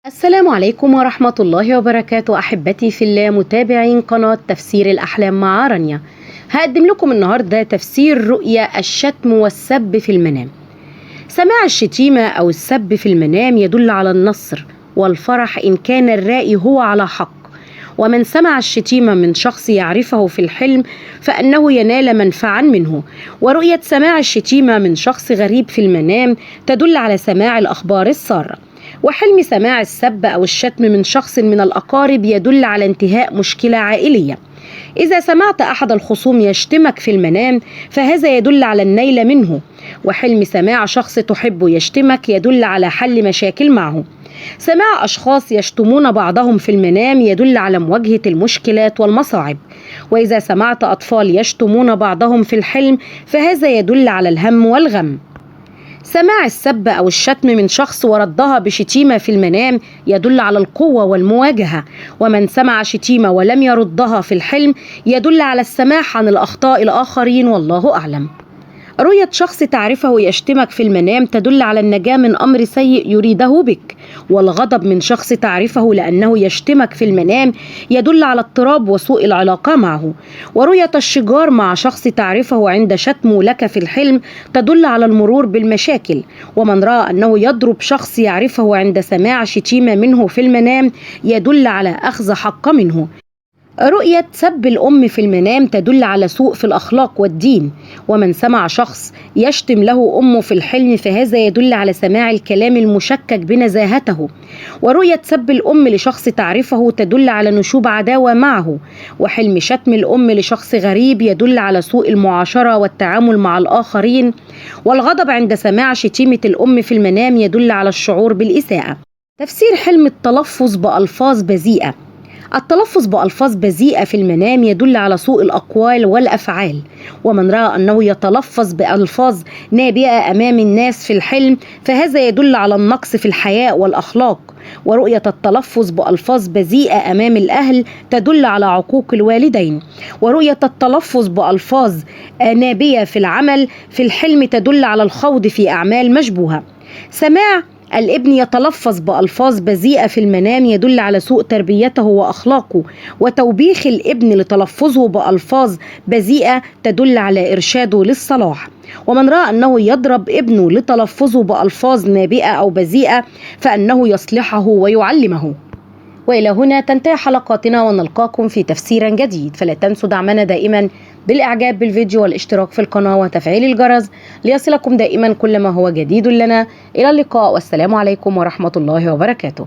السلام عليكم ورحمة الله وبركاته، أحبتي في الله متابعين قناة تفسير الأحلام مع رانيا. هقدم لكم النهاردة تفسير رؤيا الشتم والسب في المنام. سماع الشتيمة أو السب في المنام يدل على النصر والفرح إن كان الرائي هو على حق، ومن سمع الشتيمة من شخص يعرفه في الحلم فإنه ينال منفعا منه. ورؤية سماع الشتيمة من شخص غريب في المنام تدل على سماع الأخبار السارة. وحلم سماع السب أو الشتم من شخص من الأقارب يدل على انتهاء مشكلة عائلية. إذا سمعت أحد الخصوم يشتمك في المنام فهذا يدل على النيل منه. وحلم سماع شخص تحبه يشتمك يدل على حل مشاكل معه. سماع أشخاص يشتمون بعضهم في المنام يدل على مواجهة المشكلات والمصاعب. وإذا سمعت أطفال يشتمون بعضهم في الحلم فهذا يدل على الهم والغم. سماع السب أو الشتم من شخص وردها بشتيمة في المنام يدل على القوة والمواجهة. ومن سمع شتيمة ولم يردها في الحلم يدل على السماح عن الأخطاء الآخرين، والله أعلم. رؤية شخص تعرفه يشتمك في المنام تدل على النجاة من أمر سيء يريده بك. والغضب من شخص تعرفه لأنه يشتمك في المنام يدل على اضطراب وسوء العلاقة معه. ورؤية الشجار مع شخص تعرفه عند شتمه لك في الحلم تدل على المرور بالمشاكل. ومن رأى أنه يضرب شخص يعرفه عند سماع شتيمة منه في المنام يدل على أخذ حق منه. رؤية سب الأم في المنام تدل على سوء في الأخلاق والدين. ومن سمع شخص يشتم له أمه في الحلم فهذا يدل على سماع الكلام المشكك بنزاهته. ورؤية سب الأم لشخص تعرفه تدل على نشوب عداوة معه. وحلم شتم الأم لشخص غريب يدل على سوء المعاشرة والتعامل مع الآخرين. والغضب عند سماع شتيمة الأم في المنام يدل على الشعور بالإساءة. تفسير حلم التلفظ بألفاظ بذيئة. التلفظ بألفاظ بذيئة في المنام يدل على سوء الأقوال والأفعال. ومن رأى أنه يتلفظ بألفاظ نابئة أمام الناس في الحلم فهذا يدل على النقص في الحياء والأخلاق. ورؤية التلفظ بألفاظ بذيئة أمام الأهل تدل على عقوق الوالدين. ورؤية التلفظ بألفاظ نابية في العمل في الحلم تدل على الخوض في أعمال مشبوهة. سماع الابن يتلفظ بألفاظ بذيئة في المنام يدل على سوء تربيته وأخلاقه. وتوبيخ الابن لتلفظه بألفاظ بذيئة تدل على إرشاده للصلاح. ومن رأى أنه يضرب ابنه لتلفظه بألفاظ نابئة أو بذيئة فإنه يصلحه ويعلمه. وإلى هنا تنتهي حلقاتنا ونلقاكم في تفسير جديد. فلا تنسوا دعمنا دائما بالإعجاب بالفيديو والاشتراك في القناة وتفعيل الجرس ليصلكم دائما كل ما هو جديد لنا. إلى اللقاء والسلام عليكم ورحمة الله وبركاته.